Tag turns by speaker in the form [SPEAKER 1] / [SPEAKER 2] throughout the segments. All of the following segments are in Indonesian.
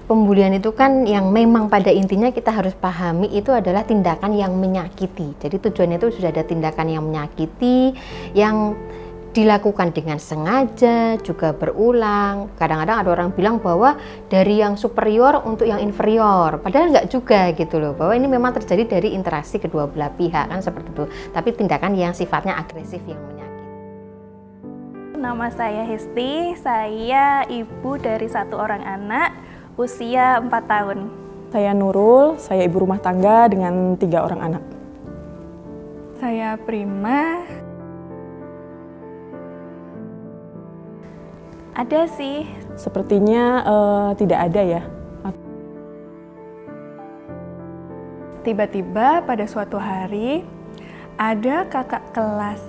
[SPEAKER 1] Pembulian itu kan yang memang pada intinya kita harus pahami itu adalah tindakan yang menyakiti. Jadi tujuannya itu sudah ada tindakan yang menyakiti, yang dilakukan dengan sengaja, juga berulang. Kadang-kadang ada orang bilang bahwa dari yang superior untuk yang inferior, padahal nggak juga gitu loh, bahwa ini memang terjadi dari interaksi kedua belah pihak kan seperti itu. Tapi tindakan yang sifatnya agresif yang menyakiti.
[SPEAKER 2] Nama saya Hesti, saya ibu dari 1 orang anak, usia 4 tahun.
[SPEAKER 3] Saya Nurul, saya ibu rumah tangga dengan 3 orang anak.
[SPEAKER 4] Saya Prima.
[SPEAKER 2] Ada sih.
[SPEAKER 3] Sepertinya tidak ada ya.
[SPEAKER 4] Tiba-tiba pada suatu hari, ada kakak kelas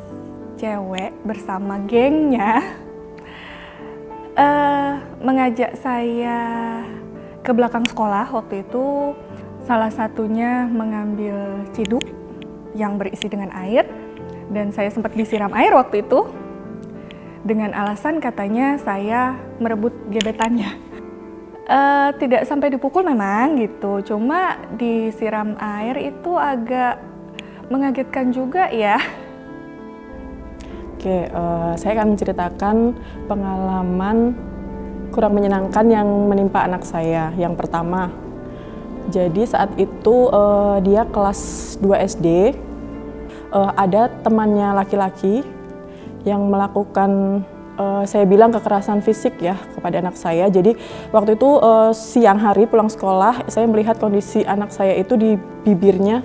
[SPEAKER 4] cewek bersama gengnya mengajak saya ke belakang sekolah. Waktu itu salah satunya mengambil ciduk yang berisi dengan air, dan saya sempat disiram air waktu itu dengan alasan katanya saya merebut gebetannya. Tidak sampai dipukul memang gitu, cuma disiram air itu agak mengagetkan juga ya.
[SPEAKER 3] Oke, saya akan menceritakan pengalaman kurang menyenangkan yang menimpa anak saya. Yang pertama, jadi saat itu dia kelas 2 SD, ada temannya laki-laki yang melakukan, saya bilang kekerasan fisik ya kepada anak saya. Jadi waktu itu siang hari pulang sekolah, saya melihat kondisi anak saya itu di bibirnya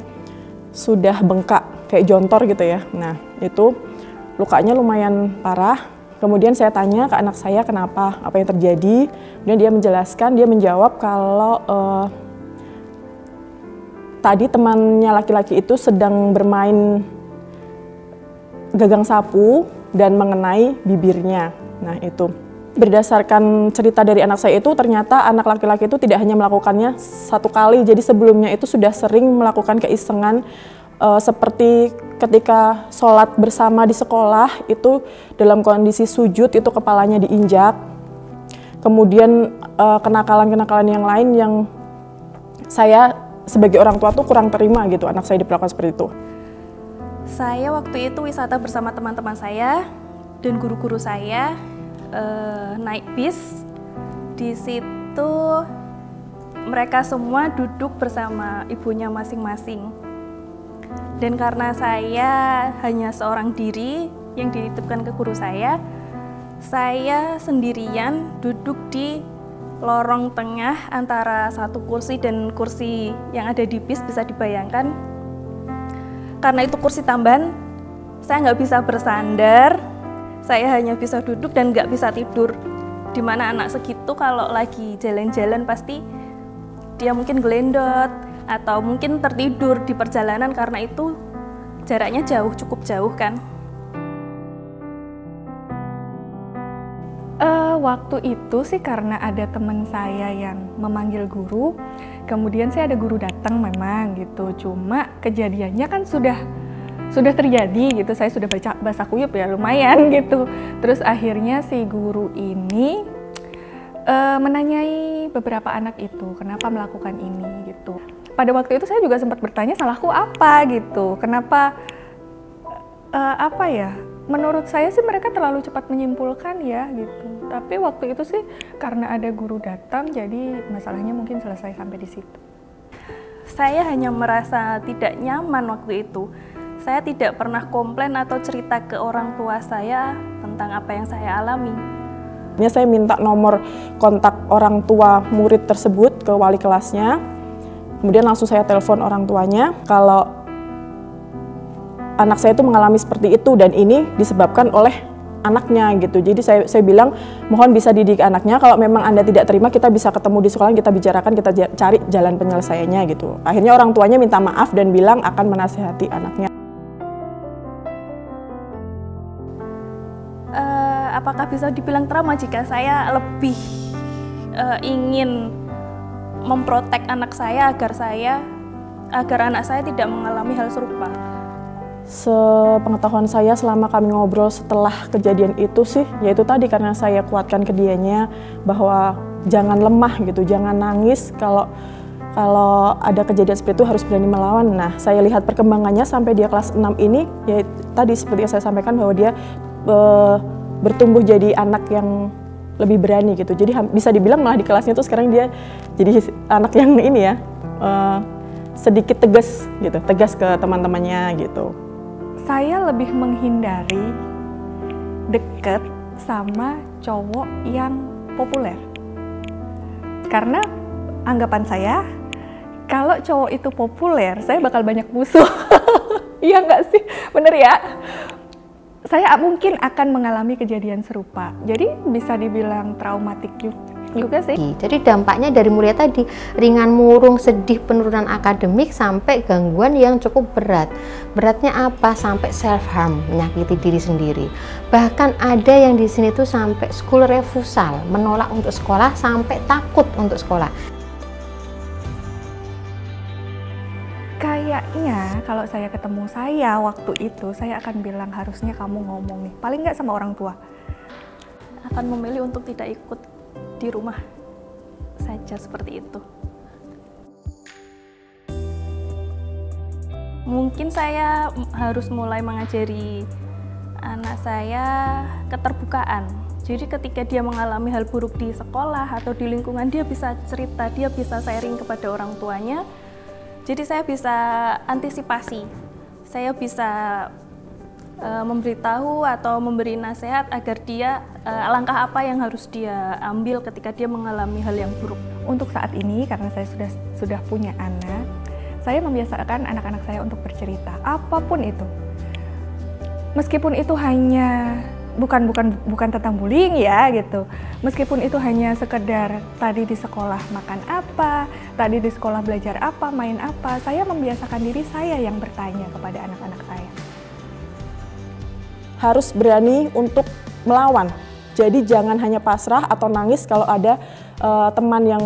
[SPEAKER 3] sudah bengkak, kayak jontor gitu ya. Nah itu lukanya lumayan parah. Kemudian saya tanya ke anak saya kenapa, apa yang terjadi. Kemudian dia menjelaskan, dia menjawab kalau tadi temannya laki-laki itu sedang bermain gagang sapu dan mengenai bibirnya. Nah itu berdasarkan cerita dari anak saya itu, ternyata anak laki-laki itu tidak hanya melakukannya 1 kali, jadi sebelumnya itu sudah sering melakukan keisengan. Seperti ketika sholat bersama di sekolah itu dalam kondisi sujud itu kepalanya diinjak. Kemudian kenakalan-kenakalan yang lain yang saya sebagai orang tua tuh kurang terima gitu, anak saya diperlakukan seperti itu.
[SPEAKER 2] Saya waktu itu wisata bersama teman-teman saya dan guru-guru saya, naik bis. Di situ mereka semua duduk bersama ibunya masing-masing. Dan karena saya hanya seorang diri yang dititipkan ke guru saya sendirian duduk di lorong tengah antara satu kursi dan kursi yang ada di bis, bisa dibayangkan. Karena itu kursi tambahan, saya nggak bisa bersandar, saya hanya bisa duduk dan nggak bisa tidur. Dimana anak segitu kalau lagi jalan-jalan pasti dia mungkin gelendot, atau mungkin tertidur di perjalanan karena itu jaraknya jauh, cukup jauh kan.
[SPEAKER 4] Waktu itu sih karena ada teman saya yang memanggil guru, kemudian sih ada guru datang memang gitu. Cuma kejadiannya kan sudah terjadi gitu, saya sudah baca bahasa kuyup ya lumayan gitu. Terus akhirnya si guru ini menanyai beberapa anak itu kenapa melakukan ini gitu. Pada waktu itu saya juga sempat bertanya salahku apa gitu, kenapa apa ya, menurut saya sih mereka terlalu cepat menyimpulkan ya gitu. Tapi waktu itu sih karena ada guru datang jadi masalahnya mungkin selesai sampai di situ.
[SPEAKER 2] Saya hanya merasa tidak nyaman waktu itu. Saya tidak pernah komplain atau cerita ke orang tua saya tentang apa yang saya alami.
[SPEAKER 3] Saya minta nomor kontak orang tua murid tersebut ke wali kelasnya. Kemudian langsung saya telepon orang tuanya kalau anak saya itu mengalami seperti itu dan ini disebabkan oleh anaknya gitu. Jadi saya bilang mohon bisa didik anaknya, kalau memang Anda tidak terima kita bisa ketemu di sekolah, kita bicarakan, kita cari jalan penyelesaiannya gitu. Akhirnya orang tuanya minta maaf dan bilang akan menasihati anaknya.
[SPEAKER 2] Apakah bisa dibilang trauma jika saya lebih ingin memprotek anak saya agar anak saya tidak mengalami hal serupa?
[SPEAKER 3] Sepengetahuan saya selama kami ngobrol setelah kejadian itu sih, yaitu tadi karena saya kuatkan ke dianya bahwa jangan lemah gitu, jangan nangis kalau ada kejadian seperti itu harus berani melawan. Nah, saya lihat perkembangannya sampai dia kelas 6 ini, ya tadi seperti yang saya sampaikan bahwa dia bertumbuh jadi anak yang lebih berani gitu. Jadi bisa dibilang malah di kelasnya tuh sekarang dia jadi anak yang ini ya, sedikit tegas gitu, tegas ke teman-temannya gitu.
[SPEAKER 4] Saya lebih menghindari deket sama cowok yang populer. Karena anggapan saya, kalau cowok itu populer, saya bakal banyak musuh. Iya nggak sih? Bener ya? Saya mungkin akan mengalami kejadian serupa. Jadi bisa dibilang traumatik juga sih.
[SPEAKER 1] Jadi dampaknya dari mulai tadi, ringan, murung, sedih, penurunan akademik, sampai gangguan yang cukup berat. Beratnya apa? Sampai self-harm, menyakiti diri sendiri. Bahkan ada yang di sini tuh sampai school refusal, menolak untuk sekolah, sampai takut untuk sekolah.
[SPEAKER 4] Kayaknya kalau saya ketemu saya waktu itu, saya akan bilang harusnya kamu ngomong nih, paling nggak sama orang tua.
[SPEAKER 2] Akan memilih untuk tidak ikut di rumah saja seperti itu. Mungkin saya harus mulai mengajari anak saya keterbukaan. Jadi ketika dia mengalami hal buruk di sekolah atau di lingkungan, dia bisa cerita, dia bisa sharing kepada orang tuanya. Jadi saya bisa antisipasi, saya bisa memberitahu atau memberi nasihat agar dia langkah apa yang harus dia ambil ketika dia mengalami hal yang buruk.
[SPEAKER 4] Untuk saat ini, karena saya sudah punya anak, saya membiasakan anak-anak saya untuk bercerita apapun itu. Meskipun itu hanya bukan tentang bullying ya gitu. Meskipun itu hanya sekedar tadi di sekolah makan apa, tadi di sekolah belajar apa, main apa, saya membiasakan diri saya yang bertanya kepada anak-anak saya.
[SPEAKER 3] Harus berani untuk melawan. Jadi jangan hanya pasrah atau nangis kalau ada teman yang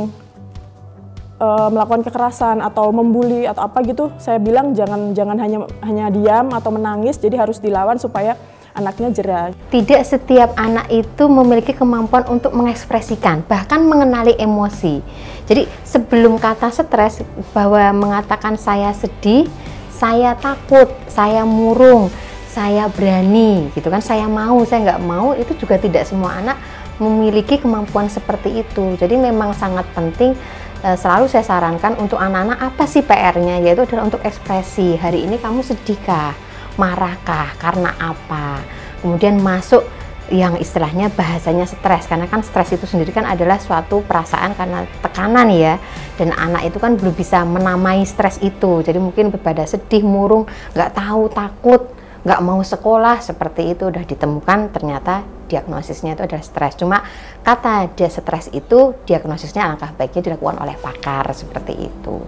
[SPEAKER 3] melakukan kekerasan atau membuli atau apa gitu. Saya bilang jangan hanya diam atau menangis, jadi harus dilawan supaya anaknya jerah.
[SPEAKER 1] Tidak setiap anak itu memiliki kemampuan untuk mengekspresikan, bahkan mengenali emosi. Jadi sebelum kata stres, bahwa mengatakan saya sedih, saya takut, saya murung, saya berani, gitu kan, saya mau, saya nggak mau, itu juga tidak semua anak memiliki kemampuan seperti itu. Jadi memang sangat penting, selalu saya sarankan untuk anak-anak apa sih PR-nya, yaitu adalah untuk ekspresi. Hari ini kamu sedihkah? Marahkah? Karena apa? Kemudian masuk yang istilahnya bahasanya stres, karena kan stres itu sendiri kan adalah suatu perasaan karena tekanan ya, dan anak itu kan belum bisa menamai stres itu. Jadi mungkin pada sedih, murung, nggak tahu, takut, nggak mau sekolah, seperti itu udah ditemukan ternyata diagnosisnya itu adalah stres. Cuma kata dia stres itu, diagnosisnya alangkah baiknya dilakukan oleh pakar, seperti itu.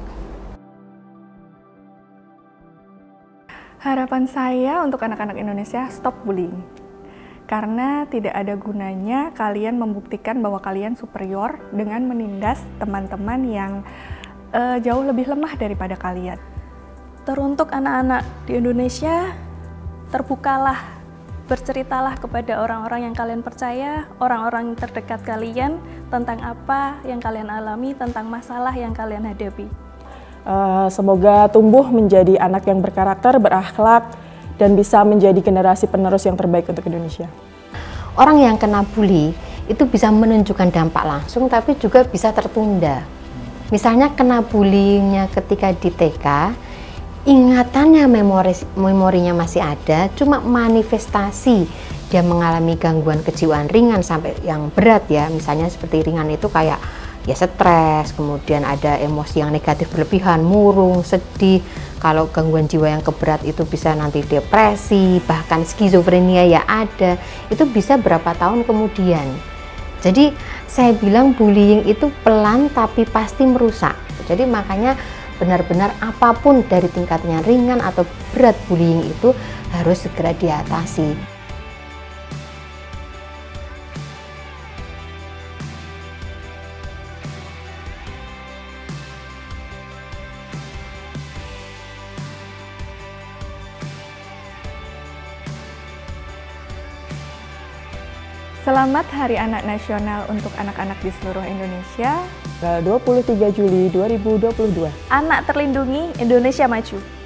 [SPEAKER 4] Harapan saya untuk anak-anak Indonesia, stop bullying. Karena tidak ada gunanya kalian membuktikan bahwa kalian superior dengan menindas teman-teman yang jauh lebih lemah daripada kalian.
[SPEAKER 2] Teruntuk anak-anak di Indonesia, terbukalah, berceritalah kepada orang-orang yang kalian percaya, orang-orang terdekat kalian tentang apa yang kalian alami, tentang masalah yang kalian hadapi.
[SPEAKER 3] Semoga tumbuh menjadi anak yang berkarakter, berakhlak, dan bisa menjadi generasi penerus yang terbaik untuk Indonesia.
[SPEAKER 1] Orang yang kena bully itu bisa menunjukkan dampak langsung, tapi juga bisa tertunda. Misalnya kena bullyingnya ketika di TK, ingatannya, memorinya masih ada, cuma manifestasi dia mengalami gangguan kejiwaan ringan sampai yang berat ya. Misalnya seperti ringan itu kayak ya stres, kemudian ada emosi yang negatif berlebihan, murung, sedih. Kalau gangguan jiwa yang keberat itu bisa nanti depresi, bahkan skizofrenia ya ada. Itu bisa berapa tahun kemudian. Jadi saya bilang bullying itu pelan tapi pasti merusak. Jadi makanya benar-benar apapun dari tingkatnya ringan atau berat, bullying itu harus segera diatasi.
[SPEAKER 4] Selamat Hari Anak Nasional untuk anak-anak di seluruh Indonesia.
[SPEAKER 3] Tanggal 23 Juli 2022.
[SPEAKER 2] Anak terlindungi, Indonesia maju.